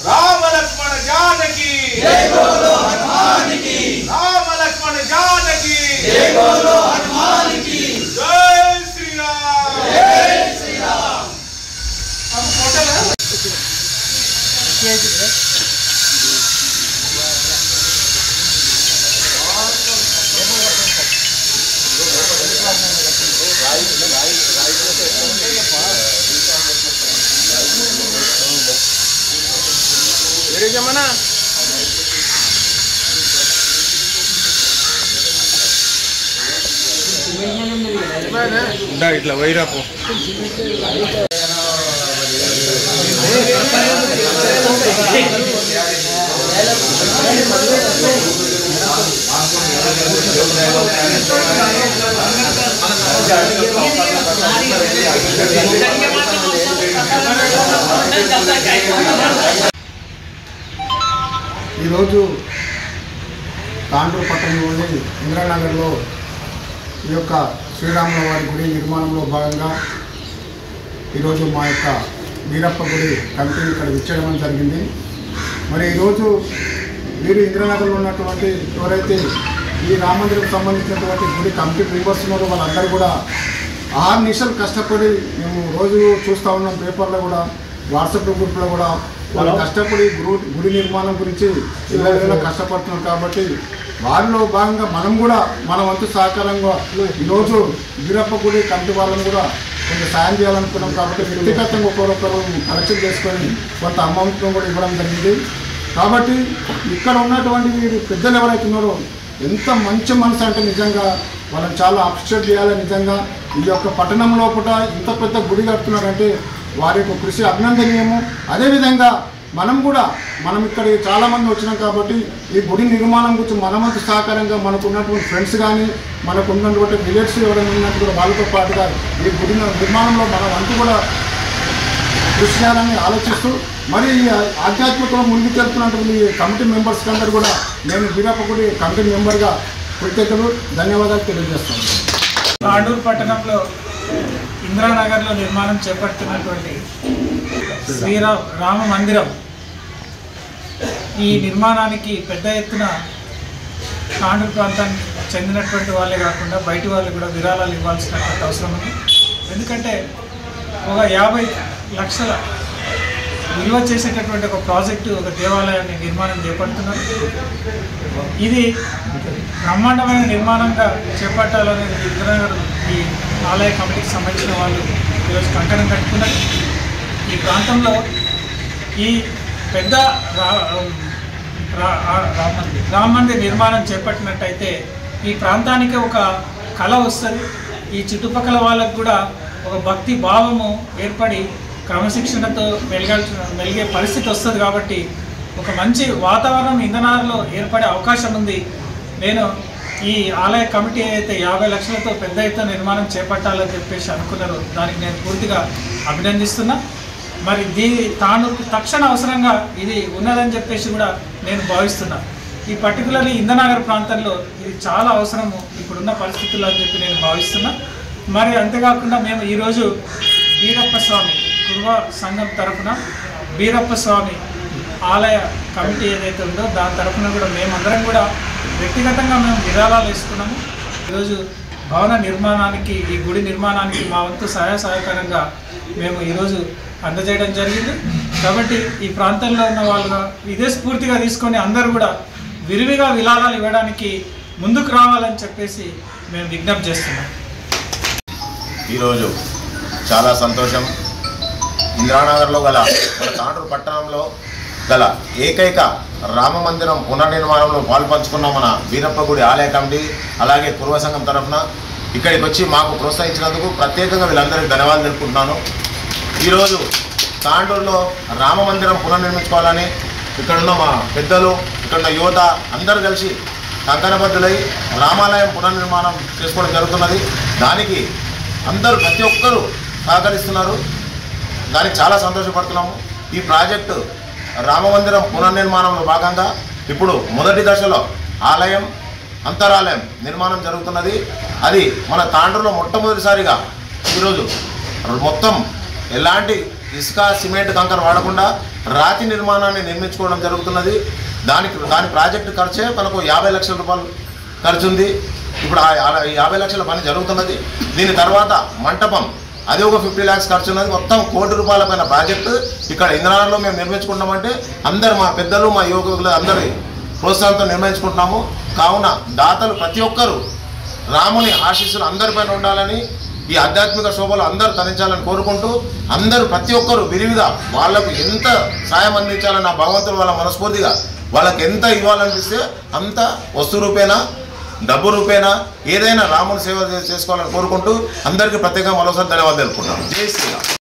राम लक्ष्मण जानकी जय बोलो हनुमान की। राम लक्ष्मण जानकी जय बोलो हनुमान की। जय श्री राम जय श्री राम। अब होटल है जमाना इट्ला వైరాపు ఈరోజు తాండూరు పట్టణంలోని ఇంద్రానగర్లో ఈ యొక్క శ్రీరాముల వారి గుడి నిర్మాణంలో భాగంగా ఈరోజు మా యొక్క వీరప్ప గుడి కమిటీని ఇక్కడ విచ్చేయడం జరిగింది. మరి ఈరోజు వీరు ఇంద్రానగర్లో ఉన్నటువంటి ఎవరైతే ఈ రామ మందిరం సంబంధించినటువంటి గుడి కమిటీ మెంబర్స్ ఉన్నారో వాళ్ళందరూ కూడా 6 నిమిషాలు కష్టపడి మేము రోజు చూస్తూ ఉన్నాం. పేపర్లో కూడా వాట్సాప్ గ్రూప్లో కూడా వాళ్ళు కష్టపడి గుడి నిర్మాణం గురించి ఇలా కష్టపడుతున్నారు. కాబట్టి వారిలో భాగంగా మనం కూడా మన వంతు సహకారంగా ఈరోజు వీరప్ప గుడి కమిటీ వాళ్ళని కూడా కొంచెం సాయం చేయాలనుకున్నాం. కాబట్టి వ్యక్తిగతంగా ఒక్కొక్కరు కలెక్షన్ చేసుకొని కొంత అమౌంట్ను కూడా ఇవ్వడం జరిగింది. కాబట్టి ఇక్కడ ఉన్నటువంటి వీరు పెద్దలు ఎవరైతే ఉన్నారో ఎంత మంచి మనసు అంటే నిజంగా వాళ్ళని చాలా అప్రిషియేట్ చేయాలి. నిజంగా ఈ యొక్క పట్టణం లోపల ఇంత పెద్ద గుడి కడుతున్నారంటే వారి యొక్క కృషి అభినందనీయము. అదేవిధంగా మనం ఇక్కడ చాలామంది వచ్చినాం కాబట్టి ఈ గుడి నిర్మాణం గురించి మనమంత సహకారంగా మనకు ఉన్నటువంటి ఫ్రెండ్స్ కానీ మనకు ఉన్నటువంటి రిలేటివ్స్ ఎవరైనా ఉన్నట్టు కూడా వాళ్ళతో పాటుగా ఈ గుడి నిర్మాణంలో మన వంతు కూడా కృషి చేయాలని ఆలోచిస్తూ మరి ఆధ్యాత్మికంగా ముందుకెళ్తున్నటువంటి కమిటీ మెంబర్స్ అందరూ కూడా నేను వీరప్ప గుడి కమిటీ మెంబర్గా కృతజ్ఞతలు ధన్యవాదాలు తెలియజేస్తాను. తాండూరు పట్టణంలో ఇంద్రానగర్లో నిర్మాణం చేపడుతున్నటువంటి రామ మందిరం ఈ నిర్మాణానికి పెద్ద ఎత్తున తాండూరు ప్రాంతానికి చెందినటువంటి వాళ్ళే కాకుండా బయటి వాళ్ళు కూడా విరాళాలు ఇవ్వాల్సినటువంటి అవసరం ఉంది. ఎందుకంటే ఒక 50 లక్షల విలువ చేసేటటువంటి ఒక ప్రాజెక్టు ఒక దేవాలయాన్ని నిర్మాణం చేపడుతున్నారు. ఇది బ్రహ్మాండమైన నిర్మాణంగా చేపట్టాలనేది ఇంద్రానగర్ ఈ ఆలయ కమిటీకి సంబంధించిన వాళ్ళు ఈరోజు కంకణం కట్టుకున్నారు. ఈ ప్రాంతంలో ఈ పెద్ద రామ మందిర్ నిర్మాణం చేపట్టినట్టయితే ఈ ప్రాంతానికి ఒక కళ వస్తుంది. ఈ చుట్టుపక్కల వాళ్ళకు కూడా ఒక భక్తి భావము ఏర్పడి క్రమశిక్షణతో మెలిగే పరిస్థితి వస్తుంది. కాబట్టి ఒక మంచి వాతావరణం ఇంధనాలలో ఏర్పడే అవకాశం ఉంది. నేను ఈ ఆలయ కమిటీ అయితే 50 లక్షలతో పెద్ద ఎత్తున నిర్మాణం చేపట్టాలని చెప్పేసి అనుకున్నారు. దానికి నేను పూర్తిగా అభినందిస్తున్నా. మరి తాండూరుకు తక్షణ అవసరంగా ఇది ఉన్నదని చెప్పేసి కూడా నేను భావిస్తున్నా. ఈ పర్టికులర్లీ ఇంద్రనగర్ ప్రాంతంలో ఇది చాలా అవసరము ఇప్పుడున్న పరిస్థితుల్లో అని చెప్పి నేను భావిస్తున్నా. మరి అంతేకాకుండా మేము ఈరోజు వీరప్ప స్వామి కుర్వ సంఘం తరఫున వీరప్ప స్వామి ఆలయ కమిటీ ఏదైతే ఉందో దాని తరఫున కూడా మేమందరం కూడా వ్యక్తిగతంగా మేము విరాళాలు వేసుకున్నాము. ఈరోజు భవన నిర్మాణానికి ఈ గుడి నిర్మాణానికి మా వంతు సహాయకారంగా మేము ఈరోజు అందజేయడం జరిగింది. కాబట్టి ఈ ప్రాంతంలో ఉన్న వాళ్ళుగా ఇదే స్ఫూర్తిగా తీసుకొని అందరూ కూడా విరివిగా విరాళాలు ఇవ్వడానికి ముందుకు రావాలని చెప్పేసి మేము విజ్ఞప్తి చేస్తున్నాం. ఈరోజు చాలా సంతోషం. ఇంద్రానగర్లో గల మన తాండూరు పట్టణంలో గల ఏకైక రామ మందిరం పునర్నిర్మాణంలో పాల్పంచుకున్న మన వీరప్పగుడి ఆలయ కమిటీ అలాగే పూర్వ సంఘం తరఫున ఇక్కడికి వచ్చి మాకు ప్రోత్సహించినందుకు ప్రత్యేకంగా వీళ్ళందరికీ ధన్యవాదాలు తెలుపుకుంటున్నాను. ఈరోజు తాండూరులో రామ మందిరం పునర్నిర్మించుకోవాలని ఇక్కడున్న మా పెద్దలు, ఇక్కడున్న యువత అందరూ కలిసి కంకణబద్ధులై రామాలయం పునర్నిర్మాణం చేసుకోవడం జరుగుతున్నది. దానికి అందరూ ప్రతి ఒక్కరూ సహకరిస్తున్నారు. దానికి చాలా సంతోషపడుతున్నాము. ఈ ప్రాజెక్టు రామమందిరం పునర్నిర్మాణంలో భాగంగా ఇప్పుడు మొదటి దశలో ఆలయం, అంతరాలయం నిర్మాణం జరుగుతున్నది. అది మన తాండూరులో మొట్టమొదటిసారిగా ఈరోజు మొత్తం ఎలాంటి ఇసుక, సిమెంట్, కంకర వాడకుండా రాతి నిర్మాణాన్ని నిర్మించుకోవడం జరుగుతున్నది. దాని ప్రాజెక్టు ఖర్చే మనకు 50 లక్షల రూపాయలు ఖర్చు ఉంది. ఇప్పుడు 50 లక్షల పని జరుగుతున్నది. దీని తర్వాత మంటపం, అది ఒక 50 lakhs ఖర్చు ఉన్నది. మొత్తం ₹1 కోటి పైన ప్రాజెక్టు ఇక్కడ ఇంద్రనగర్లో మేము నిర్మించుకుంటామంటే అందరు మా పెద్దలు, మా యువకులు అందరి ప్రోత్సాహంతో నిర్మించుకుంటున్నాము. కావున దాతలు ప్రతి ఒక్కరూ రాముని ఆశీస్సులు అందరిపైన ఉండాలని, ఈ ఆధ్యాత్మిక శోభలు అందరూ తరించాలని కోరుకుంటూ అందరూ ప్రతి ఒక్కరూ విరివిగా వాళ్ళకు ఎంత సాయం అందించాలని ఆ భగవంతుడు వాళ్ళ మనస్ఫూర్తిగా వాళ్ళకి ఎంత ఇవ్వాలనిపిస్తే అంత వస్తు రూపేనా, డబ్బు రూపేనా ఏదైనా రాముని సేవ చేసుకోవాలని కోరుకుంటూ అందరికీ ప్రత్యేకంగా మరోసారి ధన్యవాదాలు తెలుపుకుంటాను. జై శ్రీరామ్.